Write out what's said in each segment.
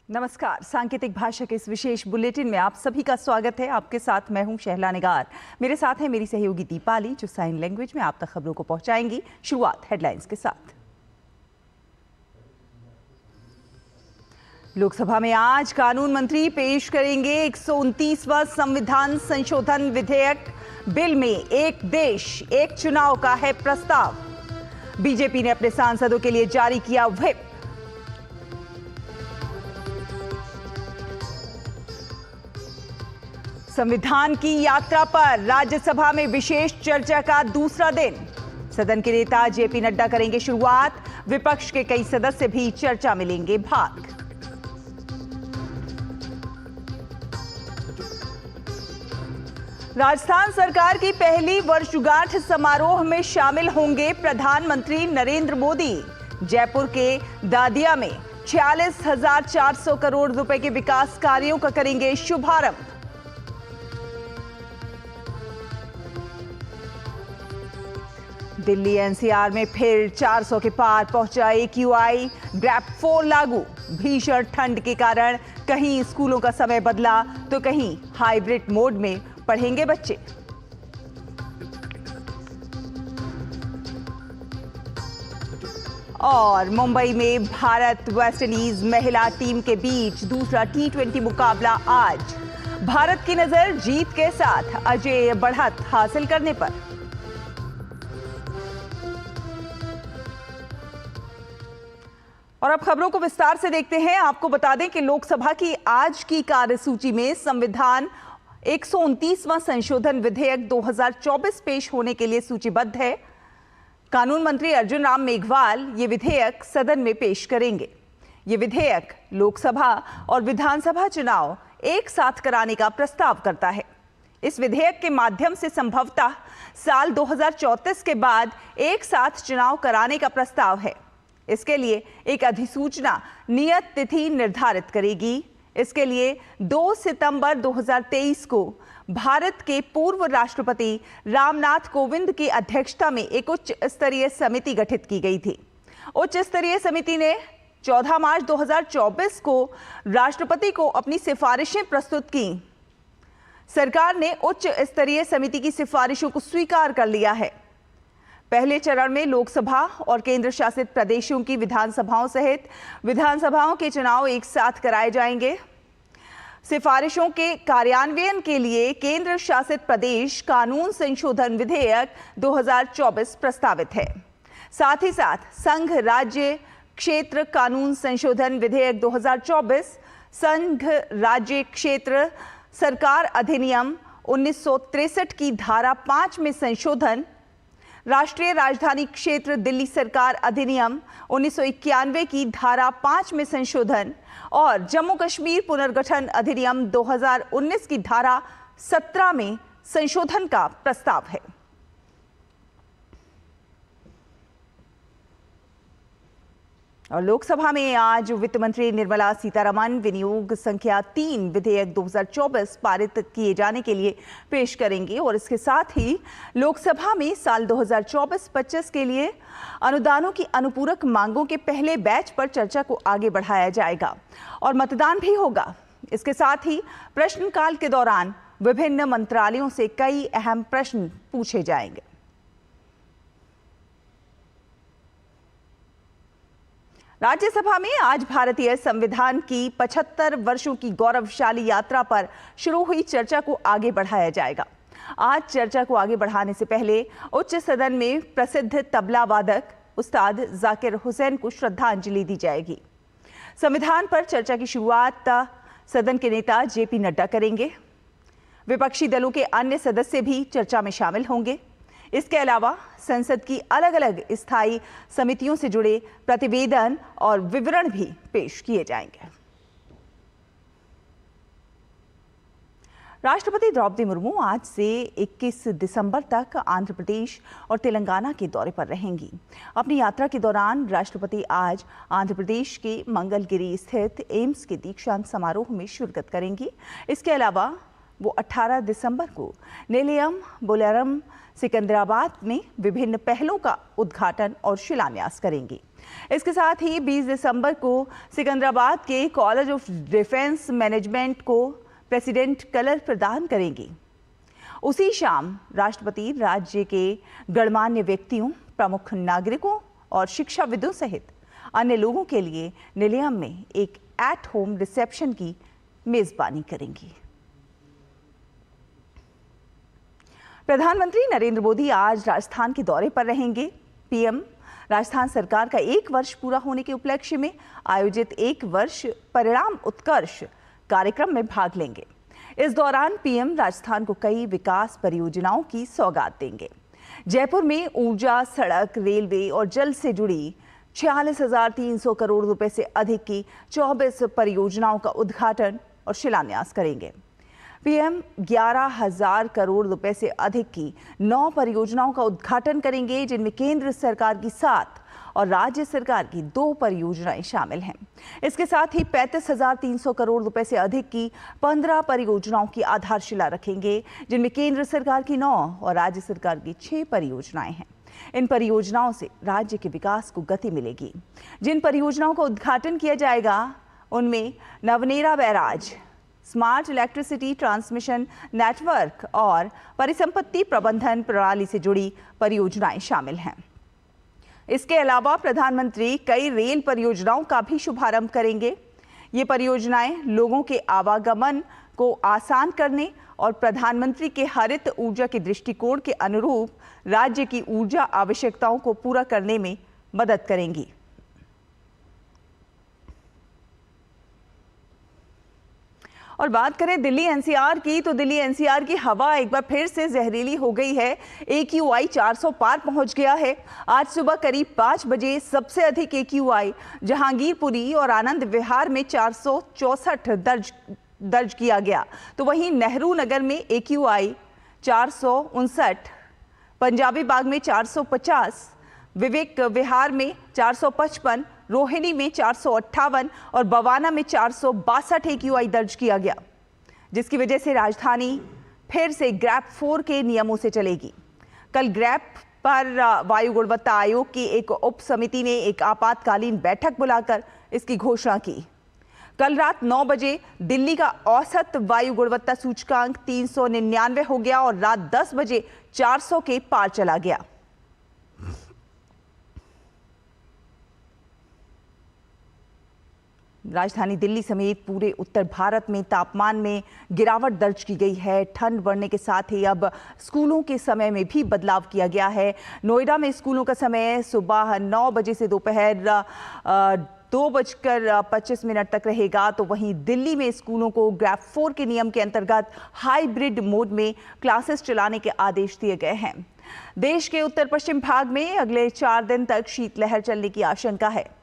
नमस्कार। सांकेतिक भाषा के इस विशेष बुलेटिन में आप सभी का स्वागत है। आपके साथ मैं हूं शहला निगार। मेरे साथ है मेरी सहयोगी दीपाली, जो साइन लैंग्वेज में आप तक खबरों को पहुंचाएंगी। शुरुआत हेडलाइंस के साथ। लोकसभा में आज कानून मंत्री पेश करेंगे 129वां संविधान संशोधन विधेयक। बिल में एक देश एक चुनाव का है प्रस्ताव। बीजेपी ने अपने सांसदों के लिए जारी किया व्हिप। संविधान की यात्रा पर राज्यसभा में विशेष चर्चा का दूसरा दिन। सदन के नेता जेपी नड्डा करेंगे शुरुआत। विपक्ष के कई सदस्य भी चर्चा में लेंगे भाग। राजस्थान सरकार की पहली वर्षगांठ समारोह में शामिल होंगे प्रधानमंत्री नरेंद्र मोदी। जयपुर के दादिया में 46,400 करोड़ रुपए के विकास कार्यों का करेंगे शुभारंभ। दिल्ली एनसीआर में फिर 400 के पार पहुंचा AQI। ग्रैप 4 लागू। भीषण ठंड के कारण कहीं स्कूलों का समय बदला तो कहीं हाइब्रिड मोड में पढ़ेंगे बच्चे। और मुंबई में भारत वेस्टइंडीज महिला टीम के बीच दूसरा T20 मुकाबला आज। भारत की नजर जीत के साथ अजेय बढ़त हासिल करने पर। और अब खबरों को विस्तार से देखते हैं। आपको बता दें कि लोकसभा की आज की कार्यसूची में संविधान 129वां संशोधन विधेयक 2024 पेश होने के लिए सूचीबद्ध है। कानून मंत्री अर्जुन राम मेघवाल ये विधेयक सदन में पेश करेंगे। ये विधेयक लोकसभा और विधानसभा चुनाव एक साथ कराने का प्रस्ताव करता है। इस विधेयक के माध्यम से संभवतः साल 2034 के बाद एक साथ चुनाव कराने का प्रस्ताव है। इसके लिए एक अधिसूचना नियत तिथि निर्धारित करेगी। इसके लिए 2 सितंबर 2023 को भारत के पूर्व राष्ट्रपति रामनाथ कोविंद की अध्यक्षता में एक उच्च स्तरीय समिति गठित की गई थी। उच्च स्तरीय समिति ने 14 मार्च 2024 को राष्ट्रपति को अपनी सिफारिशें प्रस्तुत की। सरकार ने उच्च स्तरीय समिति की सिफारिशों को स्वीकार कर लिया है। पहले चरण में लोकसभा और केंद्र शासित प्रदेशों की विधानसभाओं सहित विधानसभाओं के चुनाव एक साथ कराए जाएंगे। सिफारिशों के कार्यान्वयन के लिए केंद्र शासित प्रदेश कानून संशोधन विधेयक 2024 प्रस्तावित है। साथ ही साथ संघ राज्य क्षेत्र कानून संशोधन विधेयक 2024, संघ राज्य क्षेत्र सरकार अधिनियम 1963 की धारा 5 में संशोधन, राष्ट्रीय राजधानी क्षेत्र दिल्ली सरकार अधिनियम 1991 की धारा 5 में संशोधन और जम्मू कश्मीर पुनर्गठन अधिनियम 2019 की धारा 17 में संशोधन का प्रस्ताव है। और लोकसभा में आज वित्त मंत्री निर्मला सीतारमण विनियोग संख्या 3 विधेयक 2024 पारित किए जाने के लिए पेश करेंगे। और इसके साथ ही लोकसभा में साल 2024-25 के लिए अनुदानों की अनुपूरक मांगों के पहले बैच पर चर्चा को आगे बढ़ाया जाएगा और मतदान भी होगा। इसके साथ ही प्रश्नकाल के दौरान विभिन्न मंत्रालयों से कई अहम प्रश्न पूछे जाएंगे। राज्यसभा में आज भारतीय संविधान की 75 वर्षों की गौरवशाली यात्रा पर शुरू हुई चर्चा को आगे बढ़ाया जाएगा। आज चर्चा को आगे बढ़ाने से पहले उच्च सदन में प्रसिद्ध तबला वादक उस्ताद जाकिर हुसैन को श्रद्धांजलि दी जाएगी। संविधान पर चर्चा की शुरुआत सदन के नेता जेपी नड्डा करेंगे। विपक्षी दलों के अन्य सदस्य भी चर्चा में शामिल होंगे। इसके अलावा संसद की अलग अलग स्थायी समितियों से जुड़े प्रतिवेदन और विवरण भी पेश किए जाएंगे। राष्ट्रपति द्रौपदी मुर्मू आज से 21 दिसंबर तक आंध्र प्रदेश और तेलंगाना के दौरे पर रहेंगी। अपनी यात्रा के दौरान राष्ट्रपति आज आंध्र प्रदेश के मंगलगिरी स्थित एम्स के दीक्षांत समारोह में शिरकत करेंगी। इसके अलावा वो 18 दिसंबर को निलयम बोलारम सिकंदराबाद में विभिन्न पहलों का उद्घाटन और शिलान्यास करेंगी। इसके साथ ही 20 दिसंबर को सिकंदराबाद के कॉलेज ऑफ डिफेंस मैनेजमेंट को प्रेसिडेंट कलर प्रदान करेंगी। उसी शाम राष्ट्रपति राज्य के गणमान्य व्यक्तियों, प्रमुख नागरिकों और शिक्षाविदों सहित अन्य लोगों के लिए निलयम में एक एट होम रिसेप्शन की मेजबानी करेंगी। प्रधानमंत्री नरेंद्र मोदी आज राजस्थान के दौरे पर रहेंगे। पीएम राजस्थान सरकार का 1 वर्ष पूरा होने के उपलक्ष्य में आयोजित 1 वर्ष परिणाम उत्कर्ष कार्यक्रम में भाग लेंगे। इस दौरान पीएम राजस्थान को कई विकास परियोजनाओं की सौगात देंगे। जयपुर में ऊर्जा, सड़क, रेलवे और जल से जुड़ी 46,300 करोड़ रुपए से अधिक की 24 परियोजनाओं का उद्घाटन और शिलान्यास करेंगे। पीएम 11,000 करोड़ रुपए से अधिक की 9 परियोजनाओं का उद्घाटन करेंगे, जिनमें केंद्र सरकार की 7 और राज्य सरकार की 2 परियोजनाएं शामिल हैं। इसके साथ ही 35,300 करोड़ रुपए से अधिक की 15 परियोजनाओं की आधारशिला रखेंगे, जिनमें केंद्र सरकार की 9 और राज्य सरकार की 6 परियोजनाएं हैं। इन परियोजनाओं से राज्य के विकास को गति मिलेगी। जिन परियोजनाओं का उद्घाटन किया जाएगा उनमें Navnera barrage, smart electricity transmission network और परिसंपत्ति प्रबंधन प्रणाली से जुड़ी परियोजनाएं शामिल हैं। इसके अलावा प्रधानमंत्री कई रेल परियोजनाओं का भी शुभारंभ करेंगे। ये परियोजनाएं लोगों के आवागमन को आसान करने और प्रधानमंत्री के हरित ऊर्जा के दृष्टिकोण के अनुरूप राज्य की ऊर्जा आवश्यकताओं को पूरा करने में मदद करेंगी। और बात करें दिल्ली एनसीआर की, तो दिल्ली एनसीआर की हवा एक बार फिर से जहरीली हो गई है। AQI 400 पार पहुंच गया है। आज सुबह करीब 5 बजे सबसे अधिक AQI जहांगीरपुरी और आनंद विहार में 464 दर्ज किया गया, तो वहीं नेहरू नगर में AQI 459, पंजाबी बाग में 450, विवेक विहार में 455, रोहिणी में 458 और बवाना में 462 AQI दर्ज किया गया, जिसकी वजह से राजधानी फिर से ग्रैप 4 के नियमों से चलेगी। कल ग्रैप पर वायु गुणवत्ता आयोग की एक उप समिति ने एक आपातकालीन बैठक बुलाकर इसकी घोषणा की। कल रात 9 बजे दिल्ली का औसत वायु गुणवत्ता सूचकांक 399 हो गया और रात 10 बजे 400 के पार चला गया। राजधानी दिल्ली समेत पूरे उत्तर भारत में तापमान में गिरावट दर्ज की गई है। ठंड बढ़ने के साथ ही अब स्कूलों के समय में भी बदलाव किया गया है। नोएडा में स्कूलों का समय सुबह 9 बजे से दोपहर 2:25 तक रहेगा, तो वहीं दिल्ली में स्कूलों को ग्रैप 4 के नियम के अंतर्गत हाइब्रिड मोड में क्लासेस चलाने के आदेश दिए गए हैं। देश के उत्तर पश्चिम भाग में अगले 4 दिन तक शीतलहर चलने की आशंका है।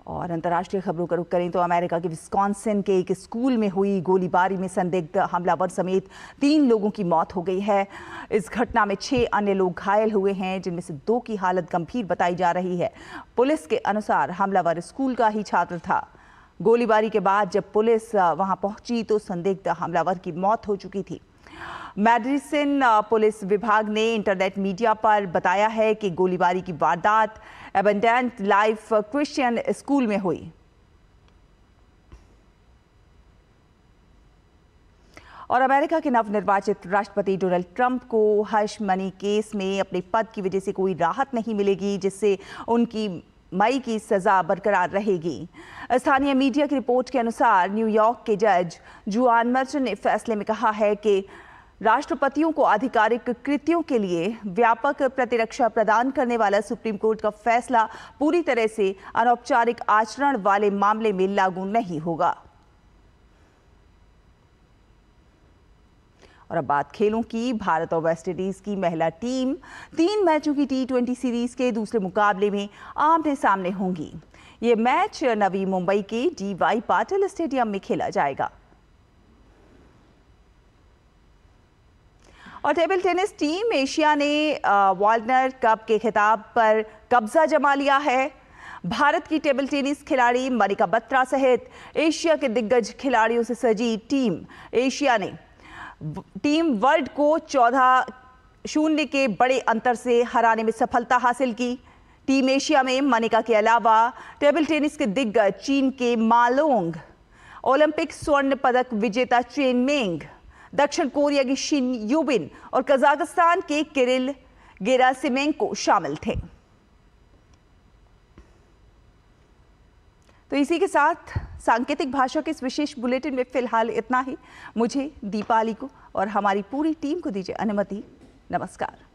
और अंतर्राष्ट्रीय खबरों का रुख करें तो अमेरिका के विस्कॉन्सिन के एक स्कूल में हुई गोलीबारी में संदिग्ध हमलावर समेत 3 लोगों की मौत हो गई है। इस घटना में 6 अन्य लोग घायल हुए हैं, जिनमें से 2 की हालत गंभीर बताई जा रही है। पुलिस के अनुसार हमलावर स्कूल का ही छात्र था। गोलीबारी के बाद जब पुलिस वहां पहुंची तो संदिग्ध हमलावर की मौत हो चुकी थी। मेडिसिन पुलिस विभाग ने इंटरनेट मीडिया पर बताया है कि गोलीबारी की वारदात एबंडेंट लाइफ क्रिश्चियन स्कूल में हुई। और अमेरिका के नवनिर्वाचित राष्ट्रपति डोनाल्ड ट्रंप को हश मनी केस में अपने पद की वजह से कोई राहत नहीं मिलेगी, जिससे उनकी मई की सजा बरकरार रहेगी। स्थानीय मीडिया की रिपोर्ट के अनुसार न्यूयॉर्क के जज जुआन मर्चेंट ने फैसले में कहा है कि राष्ट्रपतियों को आधिकारिक कृत्यों के लिए व्यापक प्रतिरक्षा प्रदान करने वाला सुप्रीम कोर्ट का फैसला पूरी तरह से अनौपचारिक आचरण वाले मामले में लागू नहीं होगा। और अब बात खेलों की। भारत और वेस्टइंडीज की महिला टीम 3 मैचों की T20 सीरीज के दूसरे मुकाबले में आमने सामने होंगी। ये मैच नवी मुंबई के DY पाटिल स्टेडियम में खेला जाएगा। और टेबल टेनिस टीम एशिया ने वार्नर कप के खिताब पर कब्जा जमा लिया है। भारत की टेबल टेनिस खिलाड़ी मनिका बत्रा सहित एशिया के दिग्गज खिलाड़ियों से सजी टीम एशिया ने टीम वर्ल्ड को 14-0 के बड़े अंतर से हराने में सफलता हासिल की। टीम एशिया में मनिका के अलावा टेबल टेनिस के दिग्गज चीन के मालोंग, ओलंपिक स्वर्ण पदक विजेता चेन मेंग, दक्षिण कोरिया की शिन यूबिन और कजाकिस्तान के किरिल गेरासिमेंको शामिल थे। तो इसी के साथ सांकेतिक भाषा के इस विशेष बुलेटिन में फिलहाल इतना ही। मुझे, दीपाली को और हमारी पूरी टीम को दीजिए अनुमति। नमस्कार।